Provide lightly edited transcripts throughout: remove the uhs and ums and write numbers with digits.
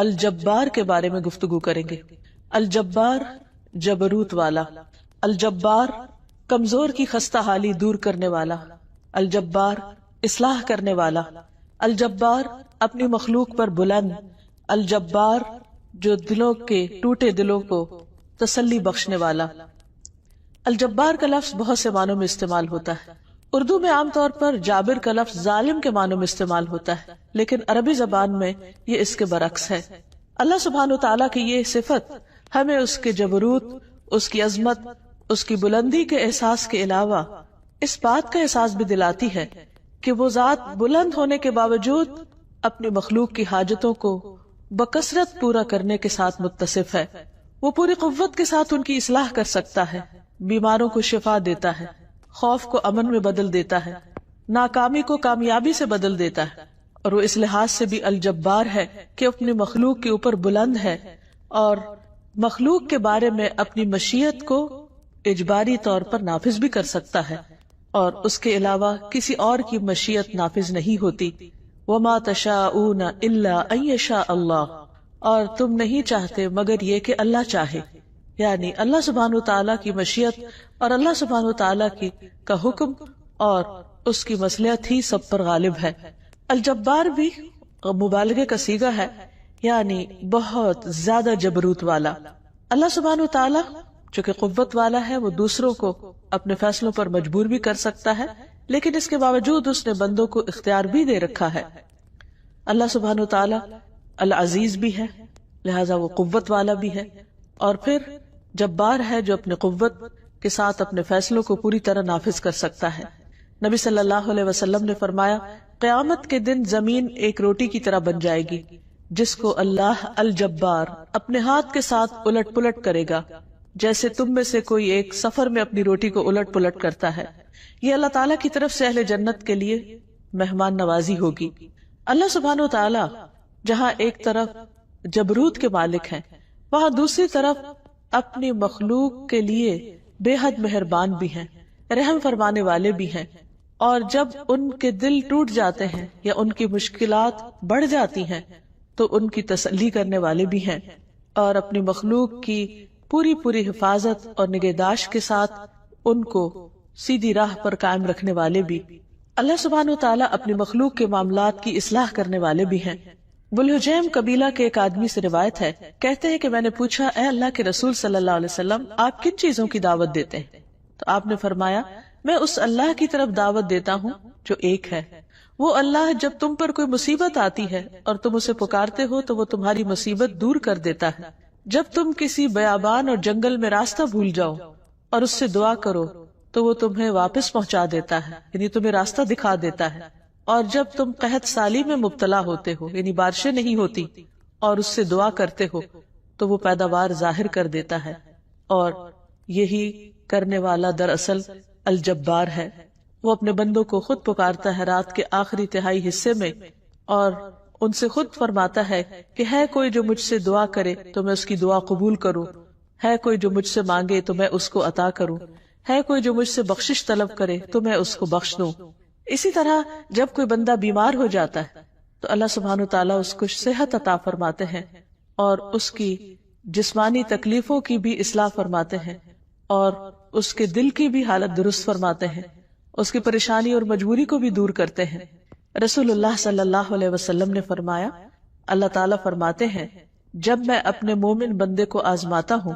الجبار کے بارے میں گفتگو کریں گے۔ الجبار جبروت والا، الجبار کمزور کی خستہ حالی دور کرنے والا، الجبار اصلاح کرنے والا، الجبار اپنی مخلوق پر بلند، الجبار جو دلوں کے ٹوٹے دلوں کو تسلی بخشنے والا۔ الجبار کا لفظ بہت سے معنوں میں استعمال ہوتا ہے۔ اردو میں عام طور پر جابر کا لفظ ظالم کے معنوں میں استعمال ہوتا ہے، لیکن عربی زبان میں یہ اس کے برعکس ہے۔ اللہ سبحانہ وتعالیٰ کی یہ صفت ہمیں اس کے جبروت، اس کی عظمت، اس کی بلندی کے احساس کے علاوہ اس بات کا احساس بھی دلاتی ہے کہ وہ ذات بلند ہونے کے باوجود اپنی مخلوق کی حاجتوں کو بکثرت پورا کرنے کے ساتھ متصف ہے۔ وہ پوری قوت کے ساتھ ان کی اصلاح کر سکتا ہے، بیماروں کو شفا دیتا ہے، خوف کو امن میں بدل دیتا ہے، ناکامی کو کامیابی سے بدل دیتا ہے، اور وہ اس لحاظ سے بھی الجبار ہے کہ اپنی مخلوق کے اوپر بلند ہے اور مخلوق کے بارے میں اپنی مشیت کو اجباری طور پر نافذ بھی کر سکتا ہے، اور اس کے علاوہ کسی اور کی مشیت نافذ نہیں ہوتی۔ وَمَا تَشَاءُونَ إِلَّا أَن يَشَاءَ اللَّهُ، اور تم نہیں چاہتے مگر یہ کہ اللہ چاہے، یعنی اللہ سبحانہ وتعالیٰ کی مشیت اور اللہ سبحانہ وتعالیٰ کا حکم اور اس کی مصلحت ہی سب پر غالب ہے۔ الجبار بھی مبالغے کا صیغہ ہے، یعنی بہت زیادہ جبروت والا۔ اللہ سبحانہ وتعالیٰ جو کہ قوت والا ہے، وہ دوسروں کو اپنے فیصلوں پر مجبور بھی کر سکتا ہے، لیکن اس کے باوجود اس نے بندوں کو اختیار بھی دے رکھا ہے۔ اللہ سبحانہ وتعالیٰ العزیز بھی ہے، لہذا وہ قوت والا بھی ہے، اور پھر جبار ہے جو اپنے قوت کے ساتھ اپنے فیصلوں کو پوری طرح نافذ کر سکتا ہے۔ نبی صلی اللہ علیہ وسلم نے فرمایا، قیامت کے دن زمین ایک روٹی کی طرح بن جائے گی جس کو اللہ الجبار اپنے ہاتھ کے ساتھ الٹ پلٹ کرے گا، جیسے تم میں سے کوئی ایک سفر میں اپنی روٹی کو الٹ پلٹ کرتا ہے۔ یہ اللہ تعالیٰ کی طرف سے اہل جنت کے لیے مہمان نوازی ہوگی۔ اللہ سبحانہ وتعالیٰ جہاں ایک طرف جبروت کے مالک ہیں، وہاں دوسری طرف اپنی مخلوق کے لیے بے حد مہربان بھی ہیں، رحم فرمانے والے بھی ہیں، اور جب ان کے دل ٹوٹ جاتے ہیں یا ان کی مشکلات بڑھ جاتی ہیں تو ان کی تسلی کرنے والے بھی ہیں، اور اپنی مخلوق کی پوری حفاظت اور نگہداشت کے ساتھ ان کو سیدھی راہ پر قائم رکھنے والے بھی۔ اللہ سبحانہ وتعالیٰ اپنی مخلوق کے معاملات کی اصلاح کرنے والے بھی ہیں۔ بلحجیم قبیلہ کے ایک آدمی سے روایت ہے، کہتے ہیں کہ میں نے پوچھا، اے اللہ کے رسول صلی اللہ علیہ وسلم، آپ کن چیزوں کی دعوت دیتے ہیں؟ تو آپ نے فرمایا، میں اس اللہ کی طرف دعوت دیتا ہوں جو ایک ہے۔ وہ اللہ جب تم پر کوئی مصیبت آتی ہے اور تم اسے پکارتے ہو تو وہ تمہاری مصیبت دور کر دیتا ہے۔ جب تم کسی بیابان اور جنگل میں راستہ بھول جاؤ اور اس سے دعا کرو تو وہ تمہیں واپس پہنچا دیتا ہے، یعنی تمہیں راستہ دکھا دیتا ہے۔ اور جب تم قحط سالی میں مبتلا ہوتے ہو، یعنی بارشیں نہیں ہوتی، اور اس سے دعا کرتے ہو تو وہ پیداوار ظاہر کر دیتا ہے۔ اور یہی کرنے والا دراصل الجبار ہے۔ وہ اپنے بندوں کو خود پکارتا ہے رات کے آخری تہائی حصے میں، اور ان سے خود فرماتا ہے کہ ہے کوئی جو مجھ سے دعا کرے تو میں اس کی دعا قبول کروں، ہے کوئی جو مجھ سے مانگے تو میں اس کو عطا کروں، ہے کوئی جو مجھ سے بخشش طلب کرے تو میں اس کو بخش دوں۔ اسی طرح جب کوئی بندہ بیمار ہو جاتا ہے تو اللہ سبحانہ وتعالیٰ اس کو صحت عطا فرماتے ہیں، اور اس کی جسمانی تکلیفوں کی بھی اصلاح فرماتے ہیں، اور اس کے دل کی بھی حالت درست فرماتے ہیں، اس کی پریشانی اور مجبوری کو بھی دور کرتے ہیں۔ رسول اللہ صلی اللہ علیہ وسلم نے فرمایا، اللہ تعالیٰ فرماتے ہیں، جب میں اپنے مومن بندے کو آزماتا ہوں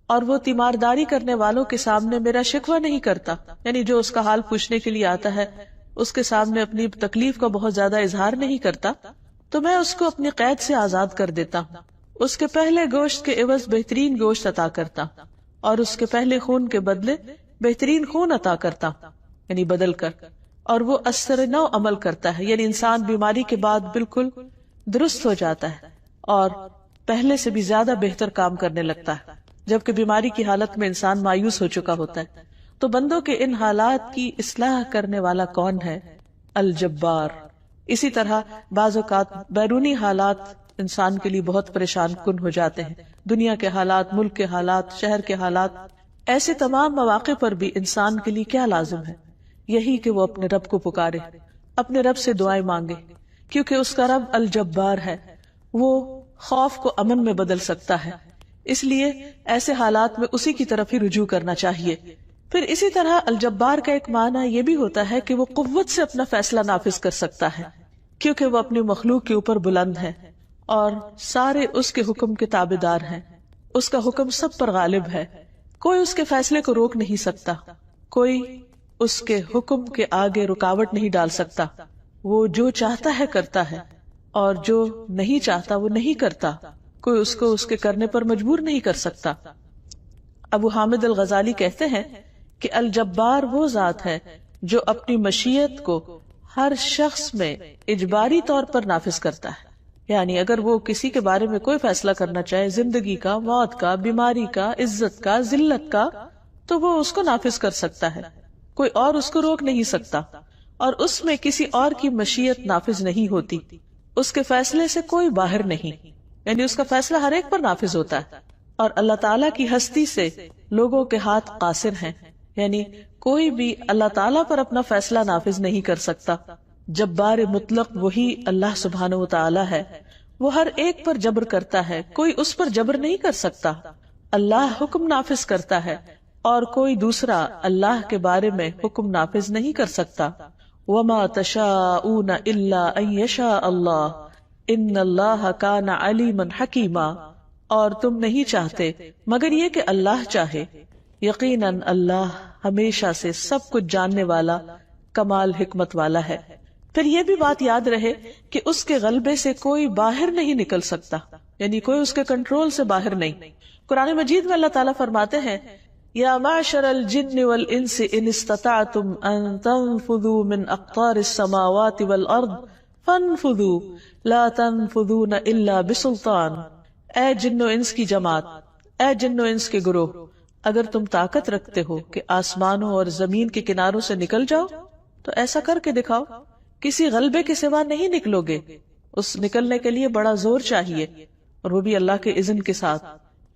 اور وہ تیمارداری کرنے والوں کے سامنے میرا شکوہ نہیں کرتا، یعنی جو اس کا حال پوچھنے کے لیے آتا ہے اس کے سامنے اپنی تکلیف کا بہت زیادہ اظہار نہیں کرتا، تو میں اس کو اپنی قید سے آزاد کر دیتا ہوں، اس کے پہلے گوشت کے عوض بہترین گوشت عطا کرتا ہوں، اور اس کے پہلے خون کے بدلے بہترین خون عطا کرتا ہوں، یعنی بدل کر، اور وہ اثر نو عمل کرتا ہے، یعنی انسان بیماری کے بعد بالکل درست ہو جاتا ہے اور پہلے سے بھی زیادہ بہتر کام کرنے لگتا ہے، جبکہ بیماری کی حالت میں انسان مایوس ہو چکا ہوتا ہے۔ تو بندوں کے ان حالات کی اصلاح کرنے والا کون ہے؟ الجبار۔ اسی طرح بعض اوقات بیرونی حالات انسان کے لیے بہت پریشان کن ہو جاتے ہیں، دنیا کے حالات، ملک کے حالات، شہر کے حالات۔ ایسے تمام مواقع پر بھی انسان کے لیے کیا لازم ہے؟ یہی کہ وہ اپنے رب کو پکارے، اپنے رب سے دعائیں مانگے، کیونکہ اس کا رب الجبار ہے، وہ خوف کو امن میں بدل سکتا ہے، اس لیے ایسے حالات میں اسی کی طرف ہی رجوع کرنا چاہیے۔ پھر اسی طرح الجبار کا ایک معنی یہ بھی ہوتا ہے کہ وہ قوت سے اپنا فیصلہ نافذ کر سکتا ہے، کیونکہ وہ اپنی مخلوق کے اوپر بلند ہے اور سارے اس کے حکم کے تابعدار ہیں، اس کا حکم سب پر غالب ہے، کوئی اس کے فیصلے کو روک نہیں سکتا، کوئی اس کے حکم کے آگے رکاوٹ نہیں ڈال سکتا، وہ جو چاہتا ہے کرتا ہے اور جو نہیں چاہتا وہ نہیں کرتا، کوئی اس کو اس کے کرنے پر مجبور نہیں کر سکتا۔ ابو حامد الغزالی کہتے ہیں کہ الجبار وہ ذات ہے جو اپنی مشیت کو ہر شخص میں اجباری طور پر نافذ کرتا ہے، یعنی اگر وہ کسی کے بارے میں کوئی فیصلہ کرنا چاہے، زندگی کا، موت کا، بیماری کا، عزت کا، ذلت کا، تو وہ اس کو نافذ کر سکتا ہے، کوئی اور اس کو روک نہیں سکتا، اور اس میں کسی اور کی مشیت نافذ نہیں ہوتی، اس کے فیصلے سے کوئی باہر نہیں، یعنی اس کا فیصلہ ہر ایک پر نافذ ہوتا ہے۔ اور اللہ تعالیٰ کی ہستی سے لوگوں کے ہاتھ قاصر ہیں، یعنی کوئی بھی اللہ تعالیٰ پر اپنا فیصلہ نافذ نہیں کر سکتا۔ جبار مطلق وہی اللہ سبحانہ و تعالیٰ ہے، وہ ہر ایک پر جبر کرتا ہے، کوئی اس پر جبر نہیں کر سکتا۔ اللہ حکم نافذ کرتا ہے اور کوئی دوسرا اللہ کے بارے میں حکم نافذ نہیں کر سکتا۔ وَمَا تَشَاءُونَ إِلَّا أَن يَشَاءَ اللَّهُ إِنَّ اللَّهَ كَانَ عَلِيمًا حَكِيمًا، اور تم نہیں چاہتے مگر یہ کہ اللہ چاہے، یقیناً اللہ ہمیشہ سے سب کچھ جاننے والا، کمال حکمت والا ہے۔ پھر یہ بھی بات یاد رہے کہ اس کے غلبے سے کوئی باہر نہیں نکل سکتا، یعنی کوئی اس کے کنٹرول سے باہر نہیں۔ قرآن مجید میں اللہ تعالیٰ فرماتے ہیں، یا معشر الجن والانس ان استطعتم ان تنفذوا من اقطار السماوات والارض فانفذوا لا تنفذون الا بسلطان۔ اے جن و انس کی جماعت، اے جن و انس کے گروہ، اگر تم طاقت رکھتے ہو کہ آسمانوں اور زمین کے کناروں سے نکل جاؤ تو ایسا کر کے دکھاؤ، کسی غلبے کے سوا نہیں نکلو گے، اس نکلنے کے لیے بڑا زور چاہیے، اور وہ بھی اللہ کے اذن کے ساتھ۔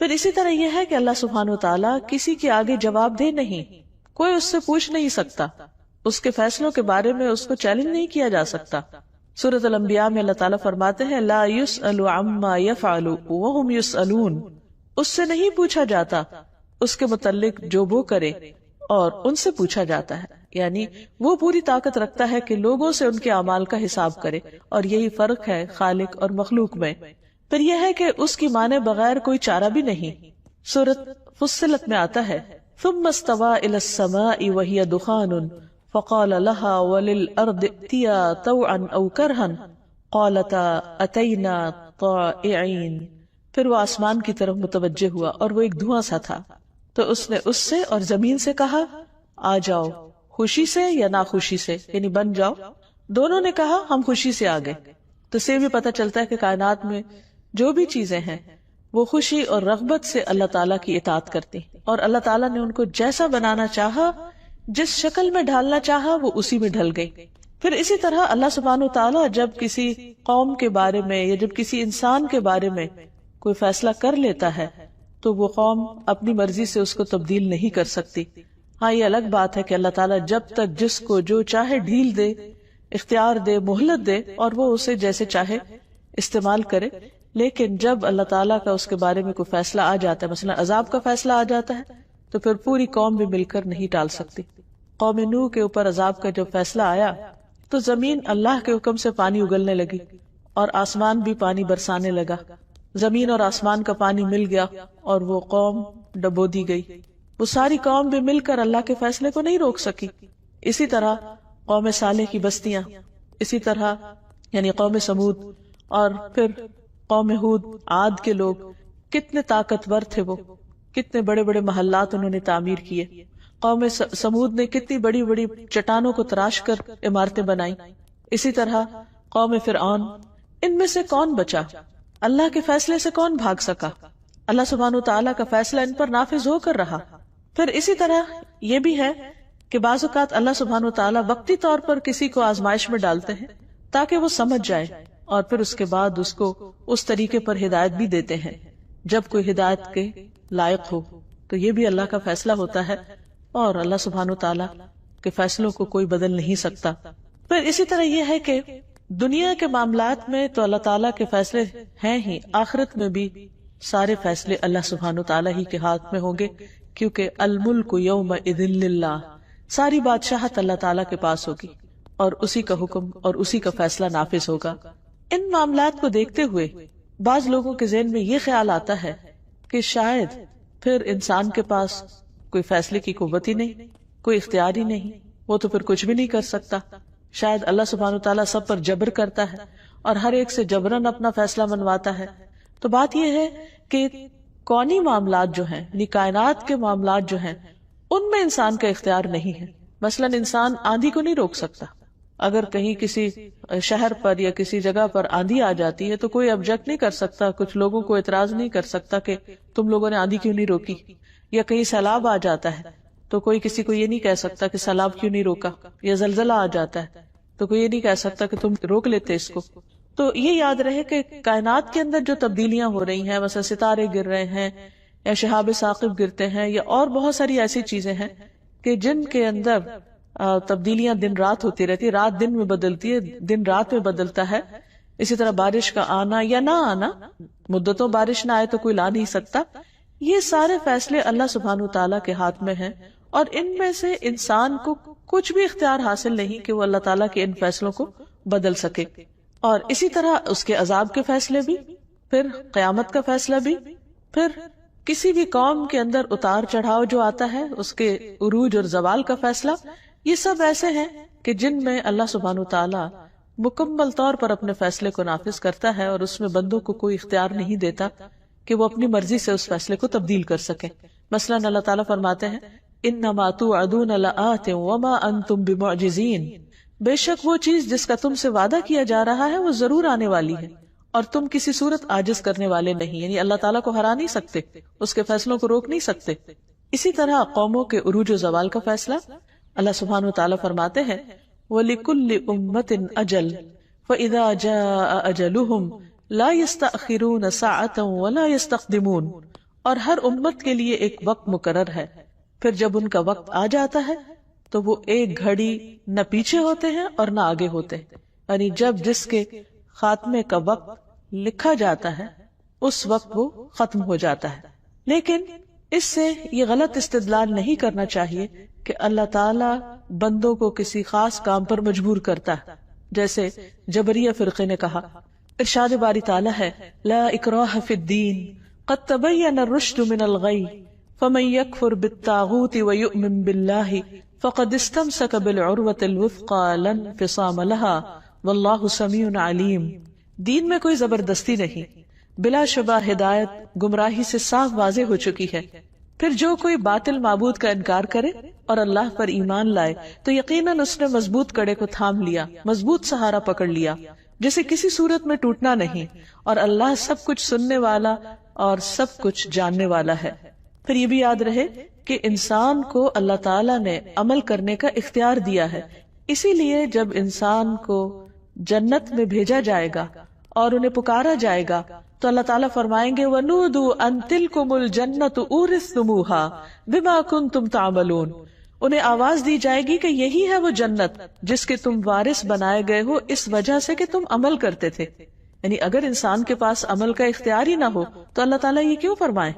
پھر اسی طرح یہ ہے کہ اللہ سبحانہ و تعالیٰ کسی کے آگے جواب دہ نہیں، کوئی اس سے پوچھ نہیں سکتا، اس کے فیصلوں کے بارے میں اس کو چیلنج نہیں کیا جا سکتا۔ سورۃ الانبیاء میں اللہ تعالیٰ فرماتے ہیں، لا يسأل عما يفعل وهم يسألون، اس سے نہیں پوچھا جاتا اس کے متعلق جو وہ کرے اور ان سے پوچھا جاتا ہے، یعنی وہ پوری طاقت رکھتا ہے کہ لوگوں سے ان کے اعمال کا حساب کرے، اور یہی فرق ہے خالق اور مخلوق میں۔ پھر یہ ہے کہ اس کی مانے بغیر کوئی چارہ بھی نہیں۔ سورۃ فصلت میں آتا ہے، ثم استوى الى السماء وهي دخان فقال لها وللأرض ائتيا طوعا او كرها قالتا اتينا طائعين۔ پھر وہ آسمان کی طرف متوجہ ہوا اور وہ ایک دھواں سا تھا، تو اس نے اس سے اور زمین سے کہا، آ جاؤ، خوشی سے یا ناخوشی سے، یعنی بن جاؤ۔ دونوں نے کہا ہم خوشی سے آ گئے۔ تو اس سے بھی پتہ چلتا ہے کہ کائنات میں جو بھی چیزیں ہیں وہ خوشی اور رغبت سے اللہ تعالیٰ کی اطاعت کرتی، اور اللہ تعالیٰ نے ان کو جیسا بنانا چاہا، جس شکل میں ڈھالنا چاہا، وہ اسی میں ڈھل گئی۔ پھر اسی طرح اللہ سبحانہ وتعالیٰ جب کسی قوم کے بارے میں یا جب کسی انسان کے بارے میں کوئی فیصلہ کر لیتا ہے تو وہ قوم اپنی مرضی سے اس کو تبدیل نہیں کر سکتی۔ ہاں یہ الگ بات ہے کہ اللہ تعالیٰ جب تک جس کو جو چاہے ڈھیل دے، اختیار دے، مہلت دے، اور وہ اسے جیسے چاہے استعمال کرے، لیکن جب اللہ تعالیٰ کا اس کے بارے میں کوئی فیصلہ آ جاتا ہے، مثلا عذاب کا فیصلہ آ جاتا ہے، تو پھر پوری قوم بھی مل کر نہیں ٹال سکتی۔ قوم نوح کے اوپر عذاب کا جب فیصلہ آیا تو زمین اللہ کے حکم سے پانی اگلنے لگی اور آسمان بھی پانی برسانے لگا، زمین اور آسمان کا پانی مل گیا اور وہ قوم ڈبو دی گئی۔ وہ ساری قوم بھی مل کر اللہ کے فیصلے کو نہیں روک سکی۔ اسی طرح قوم صالح کی بستیاں، اسی طرح یعنی قوم سمود، اور پھر قوم ہود، عاد کے لوگ کتنے طاقتور تھے، وہ کتنے بڑے بڑے محلات انہوں نے تعمیر کیے۔ قوم سمود نے کتنی بڑی بڑی چٹانوں کو تراش کر عمارتیں بنائیں۔ اسی طرح قوم فرعون، ان میں سے کون بچا؟ اللہ کے فیصلے سے کون بھاگ سکا؟ اللہ سبحانہ وتعالیٰ کا فیصلہ ان پر نافذ ہو کر رہا۔ پھر اسی طرح یہ بھی ہے کہ بعض اوقات اللہ سبحانہ وتعالیٰ وقتی طور پر کسی کو آزمائش میں ڈالتے ہیں تاکہ وہ سمجھ جائے، اور پھر اس کے بعد اس کو اس طریقے پر ہدایت بھی دیتے ہیں جب کوئی ہدایت کے لائق ہو۔ تو یہ بھی اللہ کا فیصلہ ہوتا ہے، اور اللہ سبحانہ وتعالیٰ کے فیصلوں کو کوئی بدل نہیں سکتا۔ پھر اسی طرح یہ ہے کہ دنیا کے معاملات میں تو اللہ تعالیٰ کے فیصلے ہیں ہی، آخرت میں بھی سارے فیصلے اللہ سبحانہ تعالیٰ ہی کے ہاتھ میں ہوں گے، کیونکہ الملک یومئذ للہ، ساری بادشاہت اللہ تعالیٰ کے پاس ہوگی اور اسی کا حکم اور اسی کا فیصلہ نافذ ہوگا۔ ان معاملات کو دیکھتے ہوئے بعض لوگوں کے ذہن میں یہ خیال آتا ہے کہ شاید پھر انسان کے پاس کوئی فیصلے کی قوت ہی نہیں، کوئی اختیار ہی نہیں، وہ تو پھر کچھ بھی نہیں کر سکتا، شاید اللہ سبحانہ تعالیٰ سب پر جبر کرتا ہے اور ہر ایک سے جبراً اپنا فیصلہ منواتا ہے۔ تو بات یہ ہے کہ کونی معاملات جو ہیں، یعنی کائنات کے معاملات جو ہیں، ان میں انسان کا اختیار نہیں ہے۔ مثلا انسان آندھی کو نہیں روک سکتا، اگر کہیں کسی شہر پر یا کسی جگہ پر آندھی آ جاتی ہے تو کوئی آبجیکٹ نہیں کر سکتا، کچھ لوگوں کو اعتراض نہیں کر سکتا کہ تم لوگوں نے آندھی کیوں نہیں روکی، یا کہیں سیلاب آ جاتا ہے تو کوئی کسی کو یہ نہیں کہہ سکتا کہ سیلاب کیوں نہیں روکا، یا زلزلہ آ جاتا ہے تو کوئی یہ نہیں کہہ سکتا کہ تم روک لیتے اس کو۔ تو یہ یاد رہے کہ کائنات کے اندر جو تبدیلیاں ہو رہی ہیں، مثلا ستارے گر رہے ہیں یا شہاب ثاقب گرتے ہیں، یا اور بہت ساری ایسی چیزیں ہیں کہ جن کے اندر تبدیلیاں دن رات ہوتی رہتی، رات دن میں بدلتی ہے، دن رات میں بدلتا ہے۔ اسی طرح بارش کا آنا یا نہ آنا، مدتوں بارش نہ آئے تو کوئی لا نہیں سکتا۔ یہ سارے فیصلے اللہ سبحانہ تعالیٰ کے ہاتھ میں ہیں، اور ان میں سے انسان کو کچھ بھی اختیار حاصل نہیں کہ وہ اللہ تعالیٰ کے ان فیصلوں کو بدل سکے۔ اور اسی طرح اس کے عذاب کے فیصلے بھی، پھر قیامت کا فیصلہ بھی، پھر کسی بھی قوم کے اندر اتار چڑھاؤ جو آتا ہے اس کے عروج اور زوال کا فیصلہ، یہ سب ایسے ہیں کہ جن میں اللہ سبحانہ تعالیٰ مکمل طور پر اپنے فیصلے کو نافذ کرتا ہے، اور اس میں بندوں کو کوئی اختیار نہیں دیتا کہ وہ اپنی مرضی سے اس فیصلے کو تبدیل کر سکیں۔ مثلا اللہ تعالیٰ فرماتے ہیں انما توعدون لآت وما انتم بمعجزین، بے شک وہ چیز جس کا تم سے وعدہ کیا جا رہا ہے وہ ضرور آنے والی ہے، اور تم کسی صورت عاجز کرنے والے نہیں، یعنی اللہ تعالیٰ کو ہرا نہیں سکتے، اس کے فیصلوں کو روک نہیں سکتے۔ اسی طرح قوموں کے عروج و زوال کا فیصلہ اللہ سبحانہ وتعالی فرماتے ہیں وَلِكُلِّ أُمَّةٍ أَجَلٌ فَإِذَا جَاءَ أَجَلُهُمْ لَا يَسْتَأْخِرُونَ سَاعَةً وَلَا يَسْتَقْدِمُونَ، اور ہر امت کے لیے ایک وقت مقرر ہے، پھر جب ان کا وقت آ جاتا ہے تو وہ ایک گھڑی نہ پیچھے ہوتے ہیں اور نہ آگے ہوتے ہیں، یعنی جب جس کے خاتمے کا وقت لکھا جاتا ہے اس وقت وہ ختم ہو جاتا ہے۔ لیکن اس سے یہ غلط استدلال نہیں کرنا چاہیے کہ اللہ تعالیٰ بندوں کو کسی خاص کام پر مجبور کرتا ہے، جیسے جبریہ فرقے نے کہا۔ ارشاد باری تعالیٰ ہے لا اکراہ فی الدین قد تبین الرشد من الغی فمن یکفر بالطاغوت ویؤمن باللہ فقد استمسک بالعروۃ الوثقی لا انفصام لها واللہ سمیع علیم۔ دین میں کوئی زبردستی نہیں، بلا شبہ ہدایت گمراہی سے صاف واضح ہو چکی ہے، پھر جو کوئی باطل معبود کا انکار کرے اور اللہ پر ایمان لائے تو یقیناً اس نے مضبوط کڑے کو تھام لیا، مضبوط سہارا پکڑ لیا جسے کسی صورت میں ٹوٹنا نہیں، اور اللہ سب کچھ سننے والا اور سب کچھ جاننے والا ہے۔ پھر یہ بھی یاد رہے کہ انسان کو اللہ تعالیٰ نے عمل کرنے کا اختیار دیا ہے، اسی لیے جب انسان کو جنت میں بھیجا جائے گا اور انہیں پکارا جائے گا تو اللہ تعالیٰ فرمائیں گے وَنُودُوا أَن تِلْكُمُ الْجَنَّةُ أُورِثْتُمُوهَا بِمَا كُنْتُمْ تَعْمَلُونَ، انہیں آواز دی جائے گی کہ یہی ہے وہ جنت جس کے تم وارث بنائے گئے ہو اس وجہ سے کہ تم عمل کرتے تھے۔ یعنی اگر انسان کے پاس عمل کا اختیار ہی نہ ہو تو اللہ تعالیٰ یہ کیوں فرمائے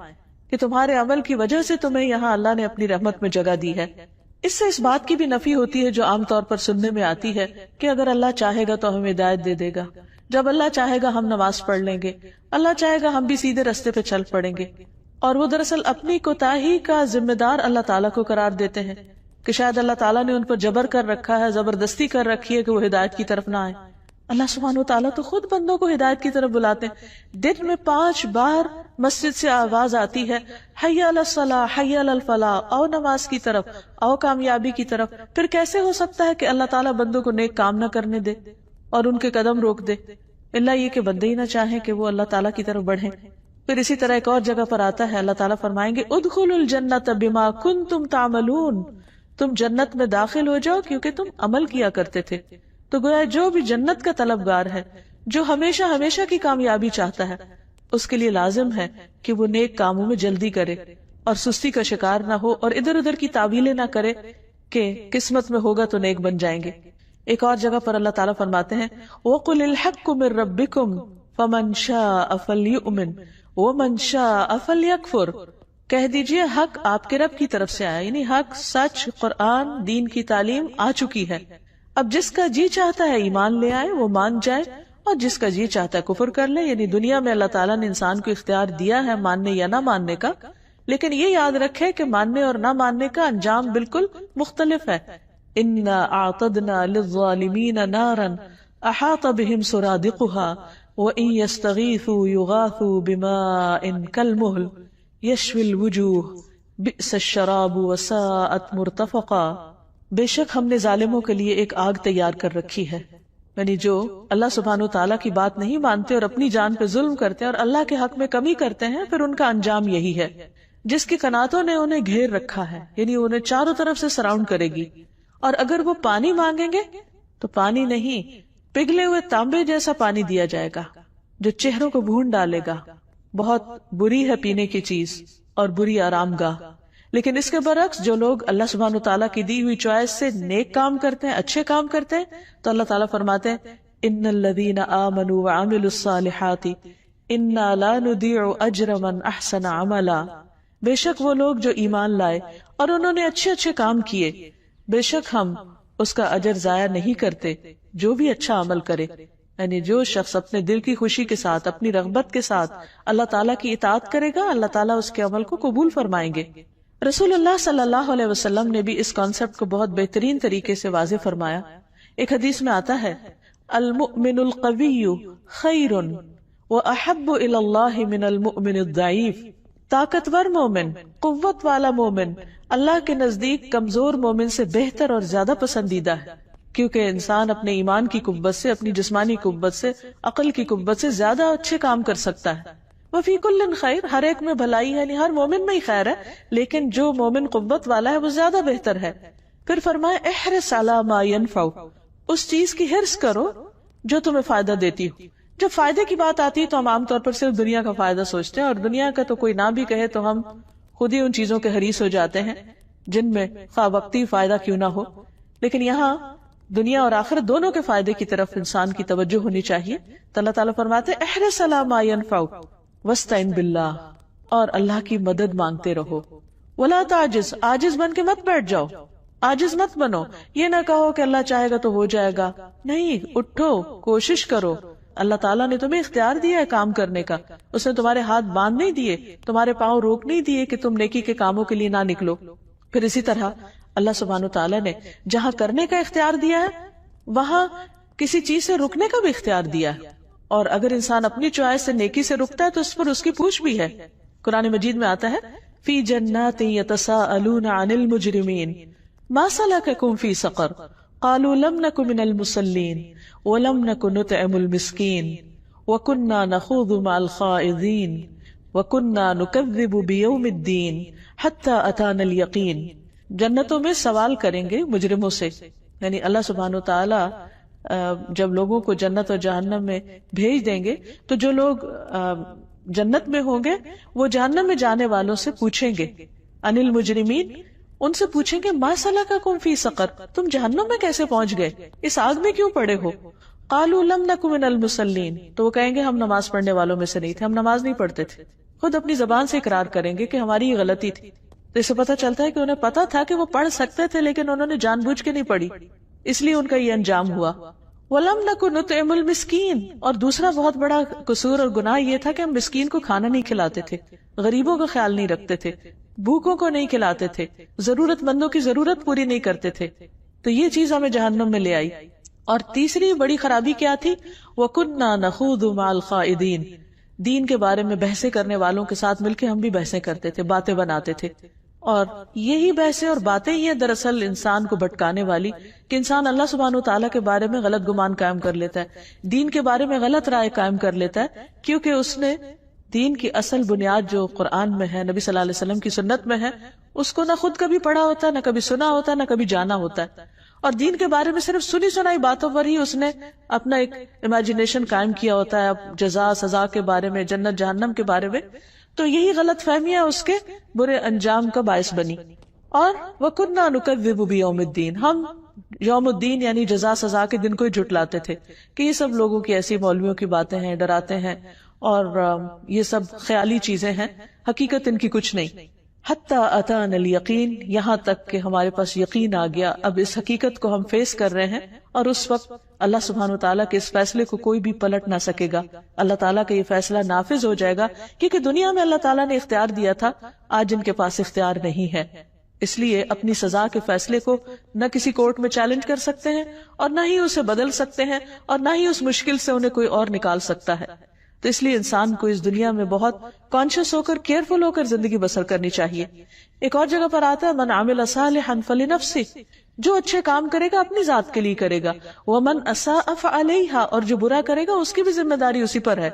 کہ تمہارے عمل کی وجہ سے تمہیں یہاں اللہ نے اپنی رحمت میں جگہ دی ہے۔ اس سے اس بات کی بھی نفی ہوتی ہے جو عام طور پر سننے میں آتی ہے کہ اگر اللہ چاہے گا تو ہمیں ہدایت دے دے گا، جب اللہ چاہے گا ہم نماز پڑھ لیں گے، اللہ چاہے گا ہم بھی سیدھے رستے پہ چل پڑیں گے، اور وہ دراصل اپنی کوتاہی کا ذمہ دار اللہ تعالیٰ کو قرار دیتے ہیں کہ شاید اللہ تعالیٰ نے ان پر جبر کر رکھا ہے، زبردستی کر رکھی ہے کہ وہ ہدایت کی طرف نہ آئے۔ اللہ سبحانہ وتعالیٰ تو خود بندوں کو ہدایت کی طرف بلاتے ہیں۔ دن میں 5 بار مسجد سے آواز آتی ہے حی علی الصلاح حی علی الفلاح، آؤ نماز کی طرف، آؤ کامیابی کی طرف۔ پھر کیسے ہو سکتا ہے کہ اللہ تعالیٰ بندوں کو نیک کام نہ کرنے دے اور ان کے قدم روک دے، اللہ یہ کہ بندے ہی نہ چاہیں کہ وہ اللہ تعالیٰ کی طرف بڑھیں۔ پھر اسی طرح ایک اور جگہ پر آتا ہے اللہ تعالیٰ فرمائیں گے ادخلوا الجنۃ بما کنتم تعملون، تم جنت میں داخل ہو جاؤ کیونکہ تم عمل کیا کرتے تھے۔ تو گویا جو بھی جنت کا طلبگار ہے، جو ہمیشہ ہمیشہ کی کامیابی چاہتا ہے، اس کے لیے لازم ہے کہ وہ نیک کاموں میں جلدی کرے اور سستی کا شکار نہ ہو اور ادھر ادھر کی تعویلیں نہ کرے کہ قسمت میں ہوگا تو نیک بن جائیں گے۔ ایک اور جگہ پر اللہ تعالیٰ فرماتے ہیں وَقُلِ الْحَقُّ مِن رَبِّكُمْ فَمَنْ شَاءَ فَلْيُؤْمِنْ وَمَنْ شَاءَ فَلْيَكْفُرْ، کہہ دیجئے حق آپ کے رب کی طرف سے آیا، یعنی حق، سچ، قرآن، دین کی تعلیم آ چکی ہے، اب جس کا جی چاہتا ہے ایمان لے آئے، وہ مان جائے، اور جس کا جی چاہتا ہے کفر کر لے۔ یعنی دنیا میں اللہ تعالیٰ نے انسان کو اختیار دیا ہے ماننے یا نہ ماننے کا، لیکن یہ یاد رکھے کہ ماننے اور نہ ماننے کا انجام بالکل مختلف ہے۔ اِنَّا أَعْتَدْنَا لِلظَّالِمِينَ نَارًا أَحَاطَ بِهِمْ سُرَادِقُهَا وَإِن يَسْتَغِيثُوا يُغَاثُوا بِمَاءٍ كَالْمُهْلِ يَشْوِي الْوُجُوهَ بِئْسَ الشَّرَابُ وَسَاءَتْ مُرْتَفَقًا، بے شک ہم نے ظالموں کے لیے ایک آگ تیار کر رکھی ہے، یعنی جو اللہ سبحانہ وتعالیٰ کی بات نہیں مانتے اور اپنی جان پہ ظلم کرتے ہیں اور اللہ کے حق میں کمی کرتے ہیں، پھر ان کا انجام یہی ہے۔ جس کی قناتوں نے انہیں گھیر رکھا ہے، یعنی انہیں چاروں طرف سے سراؤنڈ کرے گی، اور اگر وہ پانی مانگیں گے تو پانی نہیں، پگھلے ہوئے تانبے جیسا پانی دیا جائے گا جو چہروں کو بھون ڈالے گا۔ بہت بری ہے پینے کی چیز اور بری آرام گاہ۔ لیکن اس کے برعکس جو لوگ اللہ سبحانہ تعالیٰ کی دی ہوئی چوائس سے نیک کام کرتے ہیں، اچھے کام کرتے ہیں، تو اللہ تعالیٰ فرماتے ہیں ان الذین آمنوا وعملوا الصالحات انا لا نضیع اجر من احسن عملا، بے شک وہ لوگ جو ایمان لائے اور انہوں نے اچھے اچھے کام کیے، بے شک ہم اس کا اجر ضائع نہیں کرتے جو بھی اچھا عمل کرے۔ یعنی جو شخص اپنے دل کی خوشی کے ساتھ، اپنی رغبت کے ساتھ اللہ تعالیٰ کی اطاعت کرے گا، اللہ تعالیٰ اس کے عمل کو قبول فرمائیں گے۔ رسول اللہ صلی اللہ علیہ وسلم نے بھی اس کانسیپٹ کو بہت بہترین طریقے سے واضح فرمایا۔ ایک حدیث میں آتا ہے المؤمن القوی خیر واحب الی اللہ من المؤمن الضعیف، طاقتور مومن، قوت والا مومن اللہ کے نزدیک کمزور مومن سے بہتر اور زیادہ پسندیدہ ہے، کیونکہ انسان اپنے ایمان کی قوت سے، اپنی جسمانی قوت سے، عقل کی قوت سے زیادہ اچھے کام کر سکتا ہے۔ وفی کل خیر، ہر ایک میں بھلائی ہے، یعنی ہر مومن میں ہی خیر ہے، لیکن جو مومن قوت والا ہے وہ زیادہ بہتر ہے۔ پھر فرمائے احرص علی ما ینفع، اس چیز کی حرص کرو جو تمہیں فائدہ دیتی ہو۔ جب فائدے کی بات آتی ہے تو ہم عام طور پر صرف دنیا کا فائدہ سوچتے ہیں، اور دنیا کا تو کوئی نہ بھی کہے تو ہم خود ہی ان چیزوں کے حریص ہو جاتے ہیں جن میں خواہ وقتی فائدہ کیوں نہ ہو۔ لیکن یہاں دنیا اور آخرت دونوں کے فائدے کی طرف انسان کی توجہ ہونی چاہیے۔ تو اللہ تعالیٰ فرماتے احرص علی ما ینفع واستعن باللہ، اور اللہ کی مدد مانگتے رہو۔ ولا تعجز، عاجز بن کے مت بیٹھ جاؤ، عاجز مت بنو، یہ نہ کہو کہ اللہ چاہے گا تو ہو جائے گا، نہیں، اٹھو، کوشش کرو۔ اللہ تعالیٰ نے تمہیں اختیار دیا ہے کام کرنے کا، اس نے تمہارے ہاتھ باندھ نہیں دیے، تمہارے پاؤں روک نہیں دیے کہ تم نیکی کے کاموں کے لیے نہ نکلو۔ پھر اسی طرح اللہ سبحانہ تعالیٰ نے جہاں کرنے کا اختیار دیا ہے وہاں کسی چیز سے رکنے کا بھی اختیار دیا ہے، اور اگر انسان اپنی چوائس سے نیکی سے رکتا ہے تو اس پر اس کی پوچھ بھی ہے۔ قرآن مجید میں آتا ہے فی جنات یتساءلون عن المجرمین ما سلککم فی سقر قالوا لم نک من المصلین ولم نک نطعم المسکین وکننا نخوض مع الخائضین وکننا نکذب بیوم الدین حتی اتانا الیقین۔ جنتوں میں سوال کریں گے مجرموں سے، یعنی اللہ سبحانہ وتعالی جب لوگوں کو جنت اور جہنم میں بھیج دیں گے تو جو لوگ جنت میں ہوں گے وہ جہنم میں جانے والوں سے پوچھیں گے، ان المجرمین، ان سے پوچھیں گے ما سلککم فی سقر، تم جہنم میں کیسے پہنچ گئے، اس آگ میں کیوں پڑے ہو؟ قالوا لم نک من المصلین، تو وہ کہیں گے ہم نماز پڑھنے والوں میں سے نہیں تھے، ہم نماز نہیں پڑھتے تھے۔ خود اپنی زبان سے اقرار کریں گے کہ ہماری یہ غلطی تھی۔ تو اس سے پتہ چلتا ہے کہ انہیں پتا تھا کہ وہ پڑھ سکتے تھے لیکن انہوں نے جان بوجھ کے نہیں پڑھی، اس لیے ان کا یہ انجام ہوا۔ وَلَمْ نَكُ نُطْعِمُ الْمِسْكِينَ، اور دوسرا بہت بڑا قصور اور گناہ یہ تھا کہ ہم مسکین کو کھانا نہیں کھلاتے تھے، غریبوں کا خیال نہیں رکھتے تھے، بھوکوں کو نہیں کھلاتے تھے، ضرورت مندوں کی ضرورت پوری نہیں کرتے تھے۔ تو یہ چیز ہمیں جہنم میں لے آئی۔ اور تیسری بڑی خرابی کیا تھی؟ وَكُنَّا نَخُوضُ مَعَ الْخَائِضِينَ، دین کے بارے میں بحثیں کرنے والوں کے ساتھ مل کے ہم بھی بحثیں کرتے تھے، باتیں بناتے تھے، اور یہی بحثیں اور باتیں ہی ہیں دراصل انسان کو بھٹکانے والی، کہ انسان اللہ سبحانہ وتعالیٰ کے بارے میں غلط گمان قائم کر لیتا ہے، دین کے بارے میں غلط رائے قائم کر لیتا ہے، کیونکہ اس نے دین کی اصل بنیاد جو قرآن میں ہے، نبی صلی اللہ علیہ وسلم کی سنت میں ہے، اس کو نہ خود کبھی پڑھا ہوتا ہے، نہ کبھی سنا ہوتا ہے، نہ کبھی جانا ہوتا ہے، اور دین کے بارے میں صرف سنی سنائی باتوں پر ہی اس نے اپنا ایک امیجنیشن قائم کیا ہوتا ہے، جزا سزا کے بارے میں، جنت جہنم کے بارے میں۔ تو یہی غلط فہمیاں اس کے برے انجام کا باعث بنی۔ اور وَكُنَّا نُكَذِّبُ بِيَوْمِ الدِّينِ، ہم یوم الدین یعنی جزا سزا کے دن کو ہی جھٹلاتے تھے کہ یہ سب لوگوں کی ایسی مولویوں کی باتیں ہیں، ڈراتے ہیں، اور یہ سب خیالی چیزیں ہیں، حقیقت ان کی کچھ نہیں. حتی اتانا الیقین، یہاں تک کہ ہمارے پاس یقین آ گیا، اب اس حقیقت کو ہم فیس کر رہے ہیں، اور اس وقت اللہ سبحانہ وتعالیٰ کے اس فیصلے کو کوئی بھی پلٹ نہ سکے گا. اللہ تعالیٰ کا یہ فیصلہ نافذ ہو جائے گا، کیونکہ دنیا میں اللہ تعالیٰ نے اختیار دیا تھا، آج ان کے پاس اختیار نہیں ہے. اس لیے اپنی سزا کے فیصلے کو نہ کسی کورٹ میں چیلنج کر سکتے ہیں، اور نہ ہی اسے بدل سکتے ہیں، اور نہ ہی اس مشکل سے انہیں کوئی اور نکال سکتا ہے. تو اس لیے انسان کو اس دنیا میں بہت کانشیس ہو کر، کیئرفل ہو کر زندگی بسر کرنی چاہیے. ایک اور جگہ پر آتا ہے من عمل صالحا فلنفسہ، جو اچھے کام کرے گا اپنی ذات کے لیے کرے گا، ومن اساء فعلیہا، اور جو برا کرے گا اس کی بھی ذمہ داری اسی پر ہے.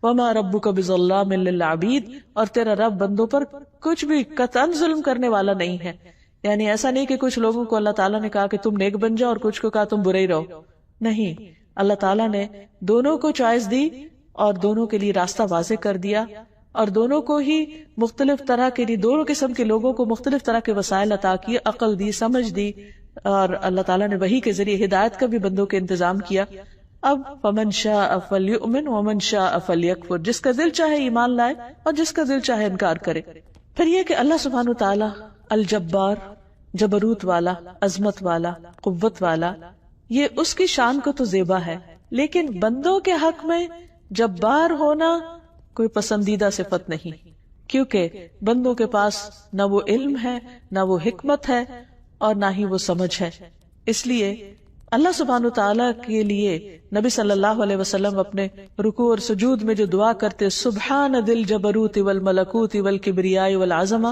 وما ربک بظلام للعبید، اور تیرا رب بندوں پر کچھ بھی قطعاً ظلم کرنے والا نہیں ہے. یعنی ایسا نہیں کہ کچھ لوگوں کو اللہ تعالیٰ نے کہا کہ تم نیک بن جاؤ اور کچھ کو کہا تم برے ہی رہو. نہیں، اللہ تعالیٰ نے دونوں کو چوائس دی اور دونوں کے لیے راستہ واضح کر دیا، اور دونوں کو ہی مختلف طرح کے لیے، دونوں قسم کے لوگوں کو مختلف طرح کے وسائل عطا کیے، عقل دی، سمجھ دی، اور اللہ تعالیٰ نے وحی کے ذریعے ہدایت کا بھی بندوں کے انتظام کیا. اب فمن شاء فلیؤمن ومن شاء فلیکفر، جس کا دل چاہے ایمان لائے اور جس کا دل چاہے انکار کرے. پھر یہ کہ اللہ سبحانہ وتعالی الجبار، جبروت والا، عظمت والا، قوت والا، یہ اس کی شان کو تو زیبا ہے، لیکن بندوں کے حق میں جبار ہونا کوئی پسندیدہ صفت نہیں، کیونکہ بندوں کے پاس نہ وہ علم ہے، نہ وہ حکمت ہے، اور نہ ہی وہ سمجھ ہے. اس لیے اللہ سبحانہ وتعالیٰ کے لیے نبی صلی اللہ علیہ وسلم اپنے رکوع اور سجود میں جو دعا کرتے، سبحان ذی الجبروت والملکوت والکبریاء والعظمہ،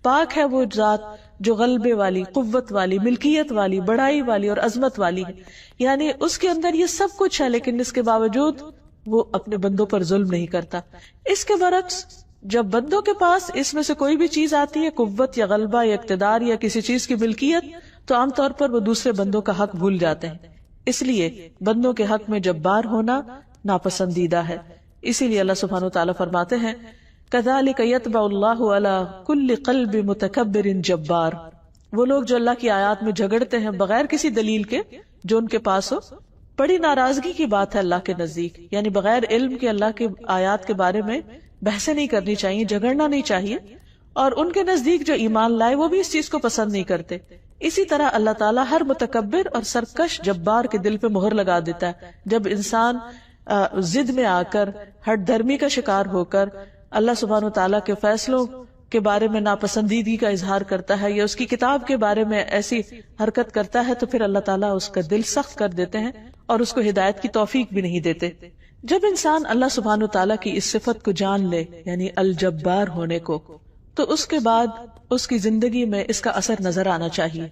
پاک ہے وہ ذات جو غلبے والی، قوت والی، ملکیت والی، بڑائی والی اور عظمت والی ہے. یعنی اس کے اندر یہ سب کچھ ہے، لیکن اس کے باوجود وہ اپنے بندوں پر ظلم نہیں کرتا. اس کے برعکس جب بندوں کے پاس اس میں سے کوئی بھی چیز آتی ہے، قوت یا غلبہ یا اقتدار یا کسی چیز کی ملکیت، تو عام طور پر وہ دوسرے بندوں کا حق بھول جاتے ہیں. اس لیے بندوں کے حق میں جبار ہونا ناپسندیدہ ہے. اسی لیے اللہ سبحانہ وتعالیٰ فرماتے ہیں کذالک یطبع اللہ علی کل قلب متکبر جبار. وہ لوگ جو اللہ کی آیات میں جھگڑتے ہیں بغیر کسی دلیل کے، جو ان کے پاس ہو، بڑی ناراضگی کی بات ہے اللہ کے نزدیک. یعنی بغیر علم کے اللہ کے آیات کے بارے میں بحثیں نہیں کرنی چاہیے، جھگڑنا نہیں چاہیے. اور ان کے نزدیک جو ایمان لائے وہ بھی اس چیز کو پسند نہیں کرتے. اسی طرح اللہ تعالیٰ ہر متکبر اور سرکش جبار کے دل پہ مہر لگا دیتا ہے. جب انسان ضد میں آ کر، ہٹ دھرمی کا شکار ہو کر اللہ سبحانہ وتعالیٰ کے فیصلوں کے بارے میں ناپسندیدگی کا اظہار کرتا ہے، یا اس کی کتاب کے بارے میں ایسی حرکت کرتا ہے، تو پھر اللہ تعالیٰ اس کا دل سخت کر دیتے ہیں اور اس کو ہدایت کی توفیق بھی نہیں دیتے. جب انسان اللہ سبحانہ وتعالیٰ کی اس صفت کو جان لے، یعنی الجبار ہونے کو، تو اس کے بعد اس کی زندگی میں اس کا اثر نظر آنا چاہیے.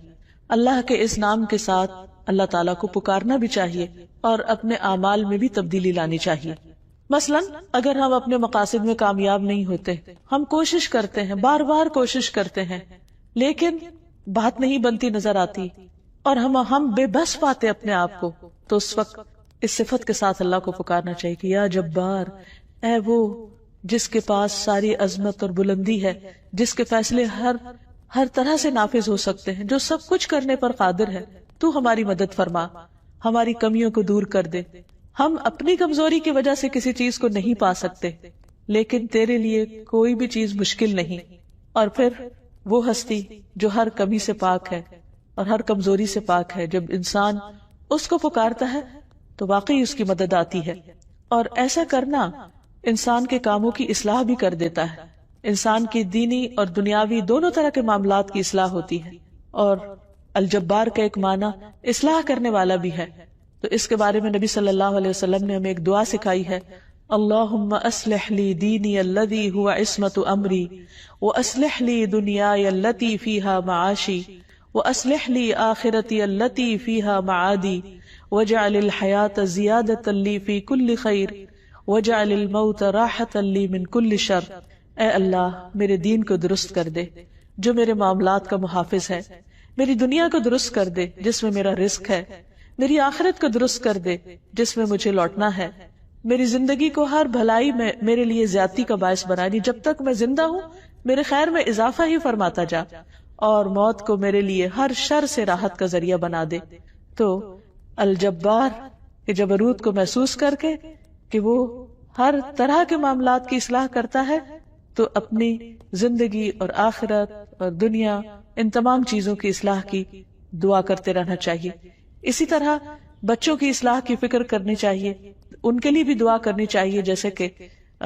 اللہ کے اس نام کے ساتھ اللہ تعالیٰ کو پکارنا بھی چاہیے اور اپنے اعمال میں بھی تبدیلی لانی چاہیے. مثلا اگر ہم اپنے مقاصد میں کامیاب نہیں ہوتے، ہم کوشش کرتے ہیں، بار بار کوشش کرتے ہیں، لیکن بات نہیں بنتی نظر آتی، اور ہم بے بس پاتے اپنے آپ کو، تو اس وقت اس صفت کے ساتھ اللہ کو پکارنا چاہیے کہ یا جبار، اے وہ جس کے پاس ساری عظمت اور بلندی ہے، جس کے فیصلے ہر طرح سے نافذ ہو سکتے ہیں، جو سب کچھ کرنے پر قادر ہے، تو ہماری مدد فرما، ہماری کمیوں کو دور کر دے. ہم اپنی کمزوری کی وجہ سے کسی چیز کو نہیں پا سکتے، لیکن تیرے لیے کوئی بھی چیز مشکل نہیں. اور پھر وہ ہستی جو ہر کمی سے پاک ہے اور ہر کمزوری سے پاک ہے، جب انسان اس کو پکارتا ہے تو واقعی اس کی مدد آتی ہے. اور ایسا کرنا انسان کے کاموں کی اصلاح بھی کر دیتا ہے. انسان کی دینی اور دنیاوی دونوں طرح کے معاملات کی اصلاح ہوتی ہے. اور الجبار کا ایک معنی اصلاح کرنے والا بھی ہے. تو اس کے بارے میں نبی صلی اللہ علیہ وسلم نے ہمیں ایک دعا سکھائی ہے، اللہم اصلح لی دینی الذی هو عصمت امری واصلح لی دنیای التي فیہا معاشی واصلح لی آخرتی التي فیہا معادی واجعل الحیاة زیادتا لی فی کل خیر واجعل الموت راحتا لی من کل شر. اے اللہ میرے دین کو درست کر دے جو میرے معاملات کا محافظ ہے، میری دنیا کو درست کر دے جس میں میرا رزق ہے، میری آخرت کو درست کر دے جس میں مجھے لوٹنا ہے، میری زندگی کو ہر بھلائی میں میرے لیے زیادتی کا باعث بنا دی، جب تک میں زندہ ہوں میرے خیر میں اضافہ ہی فرماتا جا، اور موت کو میرے لیے ہر شر سے راحت کا ذریعہ بنا دے۔ تو الجبار کے جبروت کو محسوس کر کے کہ وہ ہر طرح کے معاملات کی اصلاح کرتا ہے، تو اپنی زندگی اور آخرت اور دنیا ان تمام چیزوں کی اصلاح کی دعا کرتے رہنا چاہیے۔ اسی طرح بچوں کی اصلاح کی فکر کرنی چاہیے، ان کے لیے بھی دعا کرنی چاہیے، جیسے کہ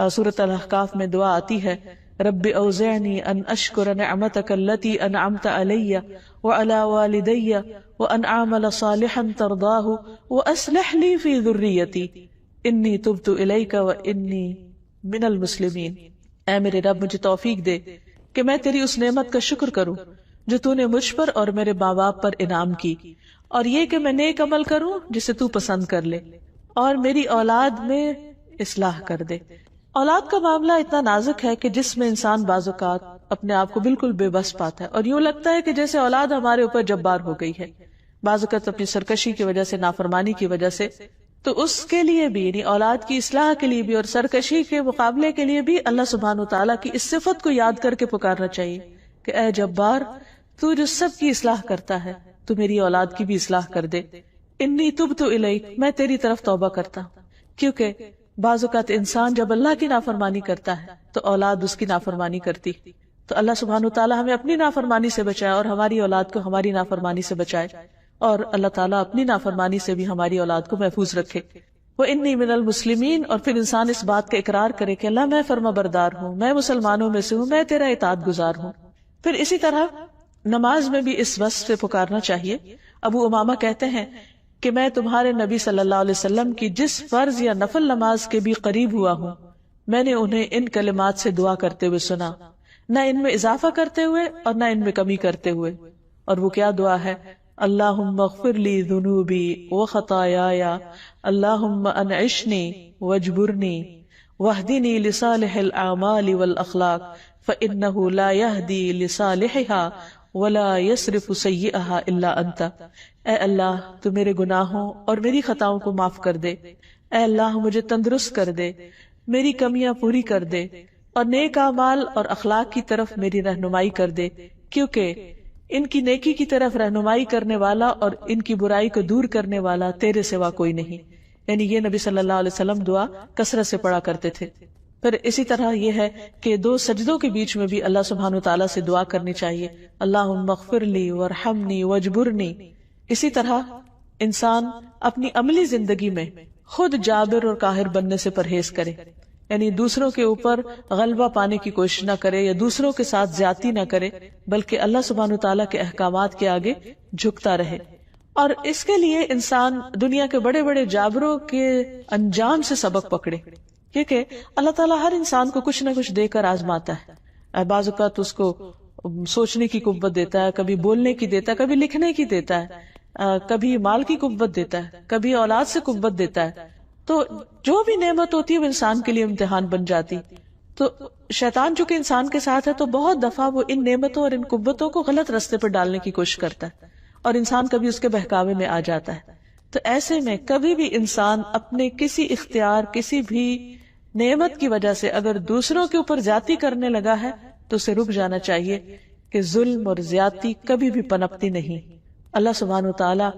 سورۃ الاحقاف میں دعا آتی ہے، رب اوزعنی ان اشکر نعمتک التی انعمت علی وعلی والدی وان اعمل صالحا ترضاہ واصلح لی فی ذریتی انی تبت الیک وانی من المسلمین۔ اے میرے رب، مجھے توفیق دے کہ میں تیری اس نعمت کا شکر کروں جو تو نے مجھ پر اور میرے ماں باپ پر انعام کی، اور یہ کہ میں نیک عمل کروں جسے تو پسند کر لے، اور میری اولاد میں اصلاح کر دے۔ اولاد کا معاملہ اتنا نازک ہے کہ جس میں انسان بعض اوقات اپنے آپ کو بالکل بے بس پاتا ہے، اور یوں لگتا ہے کہ جیسے اولاد ہمارے اوپر جبار ہو گئی ہے، بعض اوقات اپنی سرکشی کی وجہ سے، نافرمانی کی وجہ سے۔ تو اس کے لیے بھی، یعنی اولاد کی اصلاح کے لیے بھی اور سرکشی کے مقابلے کے لیے بھی اللہ سبحانہ وتعالیٰ کی اس صفت کو یاد کر کے پکارنا چاہیے کہ اے جبار، تو جو سب کی اصلاح کرتا ہے، تو میری اولاد کی بھی اصلاح کر دے۔ انی تبت الیک، میں تیری طرف توبہ کرتا ہوں، کیونکہ بعض اوقات انسان جب اللہ کی نافرمانی کرتا ہے تو اولاد اس کی نافرمانی کرتی، تو اللہ سبحانہ وتعالیٰ ہمیں اپنی نافرمانی سے بچائے اور ہماری اولاد کو ہماری نافرمانی سے بچائے، اور اللہ تعالیٰ اپنی نافرمانی سے بھی ہماری اولاد کو محفوظ رکھے۔ وَإِنِّي مِنَ الْمُسْلِمِينَ، اور پھر انسان اس بات کا اقرار کرے کہ اللہ، میں فرما بردار ہوں، میں مسلمانوں میں سے ہوں، میں تیرا اطاعت گزار ہوں۔ پھر اسی طرح نماز میں بھی اس وصف سے پکارنا چاہیے۔ ابو امامہ کہتے ہیں کہ میں تمہارے نبی صلی اللہ علیہ وسلم کی جس فرض یا نفل نماز کے بھی قریب ہوا ہوں، میں نے انہیں ان کلمات سے دعا کرتے ہوئے سنا، نہ ان میں اضافہ کرتے ہوئے اور نہ ان میں کمی کرتے ہوئے۔ اور وہ کیا دعا ہے؟ اللہم اغفر لی ذنوبی وخطایایا، اللہم انعشنی واجبرنی واہدنی لصالح الاعمال والاخلاق فإنہ لا یہدی لصالحها ولا یصرف سیئها الا انت۔ اے اللہ، تو میرے گناہوں اور میری خطاؤں کو معاف کر دے۔ اے اللہ، مجھے تندرست کر دے، میری کمیاں پوری کر دے، اور نیک اعمال اور اخلاق کی طرف میری رہنمائی کر دے، کیونکہ ان کی نیکی کی طرف رہنمائی کرنے والا اور ان کی برائی کو دور کرنے والا تیرے سوا کوئی نہیں۔ یعنی یہ نبی صلی اللہ علیہ وسلم دعا کثرت سے پڑھا کرتے تھے۔ پھر اسی طرح یہ ہے کہ دو سجدوں کے بیچ میں بھی اللہ سبحانہ وتعالیٰ سے دعا کرنی چاہیے، اللہم اغفر لی وارحمنی واجبرنی۔ اسی طرح انسان اپنی عملی زندگی میں خود جابر اور قاہر بننے سے پرہیز کرے، یعنی دوسروں کے اوپر غلبہ پانے کی کوشش نہ کرے یا دوسروں کے ساتھ زیادتی نہ کرے، بلکہ اللہ سبحانہ وتعالیٰ کے احکامات کے آگے جھکتا رہے۔ اور اس کے لیے انسان دنیا کے بڑے بڑے جابروں کے انجام سے سبق پکڑے، کیونکہ اللہ تعالیٰ ہر انسان کو کچھ نہ کچھ دے کر آزماتا ہے۔ بعض اوقات اس کو سوچنے کی قوت دیتا ہے، کبھی بولنے کی دیتا ہے، کبھی لکھنے کی دیتا ہے، کبھی مال کی قوت دیتا ہے، کبھی اولاد سے قوت دیتا ہے۔ تو جو بھی نعمت ہوتی ہے وہ انسان کے لیے امتحان بن جاتی۔ تو شیطان چونکہ انسان کے ساتھ ہے تو بہت دفعہ وہ ان نعمتوں اور ان قوتوں کو غلط راستے پر ڈالنے کی کوشش کرتا ہے، اور انسان کبھی اس کے بہکاوے میں آ جاتا ہے۔ تو ایسے میں کبھی بھی انسان اپنے کسی اختیار، کسی بھی نعمت کی وجہ سے اگر دوسروں کے اوپر زیادتی کرنے لگا ہے تو اسے رک جانا چاہیے کہ ظلم اور زیادتی کبھی بھی پنپتی نہیں۔ اللہ سبحانہ وتعالیٰ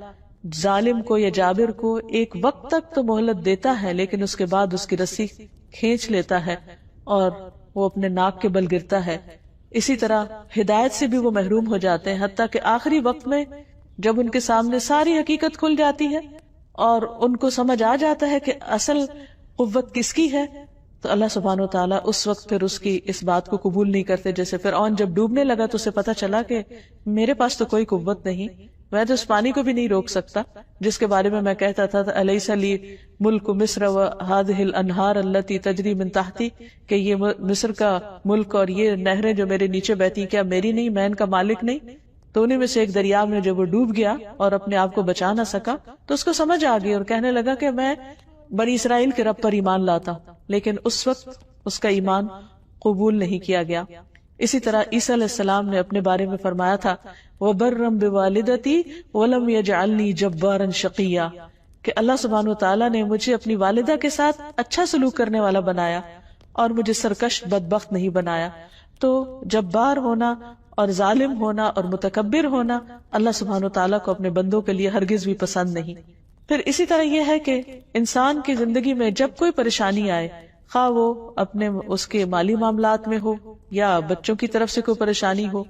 ظالم کو یا جابر کو ایک وقت تک تو مہلت دیتا ہے، لیکن اس کے بعد اس کی رسی کھینچ لیتا ہے اور وہ اپنے ناک کے بل گرتا ہے۔ اسی طرح ہدایت سے بھی وہ محروم ہو جاتے ہیں، حتیٰ کہ آخری وقت میں جب ان کے سامنے ساری حقیقت کھل جاتی ہے اور ان کو سمجھ آ جاتا ہے کہ اصل قوت کس کی ہے، تو اللہ سبحانہ وتعالیٰ اس وقت پھر اس کی اس بات کو قبول نہیں کرتے۔ جیسے فرعون جب ڈوبنے لگا تو اسے پتا چلا کہ میرے پاس تو کوئی قوت نہیں، میں تو اس پانی کو بھی نہیں روک سکتا جس کے بارے میں میں کہتا تھا الیس لی ملک مصر وہذہ الانہار التی تجری من تحتی، کہ یہ مصر کا ملک اور یہ نہریں جو میرے نیچے بہتی کیا میری نہیں، میں ان کا مالک نہیں؟ تو انہیں میں سے ایک دریا میں جب وہ ڈوب گیا اور اپنے آپ کو بچا نہ سکا تو اس کو سمجھ آ گئی اور کہنے لگا کہ میں بنی اسرائیل کے رب پر ایمان لاتا ہوں، لیکن اس وقت اس کا ایمان قبول نہیں کیا گیا۔ اسی طرح عیسیٰ علیہ السلام نے اپنے بارے میں فرمایا تھا وَبَرًّا بِوَالِدَتِي وَلَمْ يَجْعَلْنِي جَبَّارًا شَقِيًّا، کہ اللہ سبحانہ وتعالیٰ نے مجھے اپنی والدہ کے ساتھ اچھا سلوک کرنے والا بنایا اور مجھے سرکش بدبخت نہیں بنایا۔ تو جبار ہونا اور ظالم ہونا اور متکبر ہونا اللہ سبحانہ وتعالیٰ کو اپنے بندوں کے لیے ہرگز بھی پسند نہیں۔ پھر اسی طرح یہ ہے کہ انسان کی زندگی میں جب کوئی پریشانی آئے، خواہ وہ اپنے اس کے مالی معاملات میں ہو یا بچوں کی طرف سے کوئی پریشانی ہو،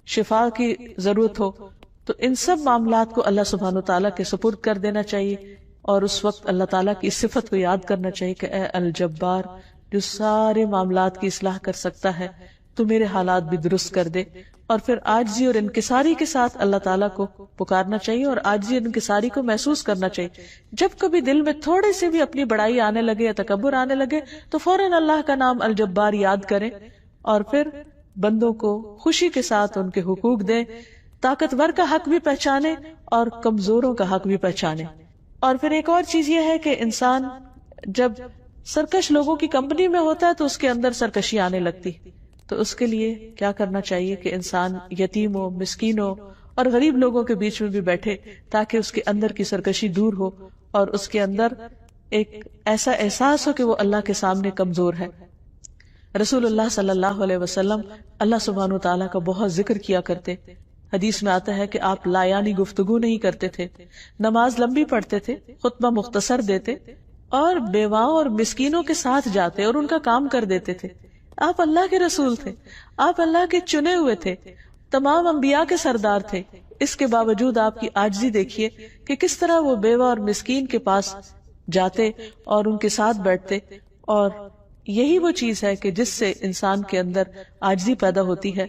شفا کی ضرورت ہو، تو ان سب معاملات کو اللہ سبحانہ وتعالیٰ کے سپرد کر دینا چاہیے، اور اس وقت اللہ تعالیٰ کی اس صفت کو یاد کرنا چاہیے کہ اے الجبار جو سارے معاملات کی اصلاح کر سکتا ہے، تو میرے حالات بھی درست کر دے۔ اور پھر عاجزی اور انکساری کے ساتھ اللہ تعالیٰ کو پکارنا چاہیے اور عاجزی اور انکساری کو محسوس کرنا چاہیے۔ جب کبھی دل میں تھوڑے سے بھی اپنی بڑائی آنے لگے یا تکبر آنے لگے تو فوراً اللہ کا نام الجبار یاد کریں، اور پھر بندوں کو خوشی کے ساتھ ان کے حقوق دیں، طاقتور کا حق بھی پہچانے اور کمزوروں کا حق بھی پہچانے۔ اور پھر ایک اور چیز یہ ہے کہ انسان جب سرکش لوگوں کی کمپنی میں ہوتا ہے تو اس کے اندر سرکشی آنے لگتی، تو اس کے لیے کیا کرنا چاہیے کہ انسان یتیموں، مسکینوں اور غریب لوگوں کے بیچ میں بھی بیٹھے تاکہ اس کے اندر کی سرکشی دور ہو اور اس کے اندر ایک ایسا احساس ہو کہ وہ اللہ کے سامنے کمزور ہے۔ رسول اللہ صلی اللہ علیہ وسلم اللہ سبحانہ وتعالیٰ کا بہت ذکر کیا کرتے۔ حدیث میں آتا ہے کہ آپ لایانی گفتگو نہیں کرتے تھے، نماز لمبی پڑھتے تھے، خطبہ مختصر دیتے اور بیواؤں اور مسکینوں کے ساتھ جاتے اور ان کا کام کر دیتے تھے۔ آپ اللہ کے رسول تھے، آپ اللہ کے چنے ہوئے تھے، تمام انبیاء کے سردار تھے، اس کے باوجود آپ کی عاجزی دیکھیے کہ کس طرح وہ بیوہ اور مسکین کے پاس جاتے اور ان کے ساتھ بیٹھتے۔ اور یہی وہ چیز ہے کہ جس سے انسان کے اندر عاجزی پیدا ہوتی ہے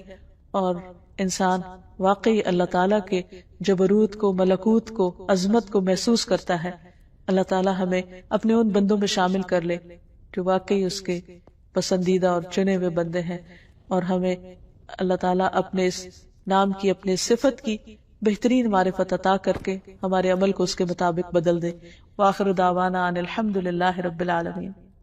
اور انسان واقعی اللہ تعالیٰ کے جبروت کو، ملکوت کو، عظمت کو محسوس کرتا ہے۔ اللہ تعالیٰ ہمیں اپنے ان بندوں میں شامل کر لے جو واقعی اس کے پسندیدہ اور چنے ہوئے بندے ہیں، اور ہمیں اللہ تعالیٰ اپنے اس نام کی، اپنے صفت کی بہترین معرفت عطا کر کے ہمارے عمل کو اس کے مطابق بدل دے۔ وآخر دعوانا ان الحمد للہ رب العالمین۔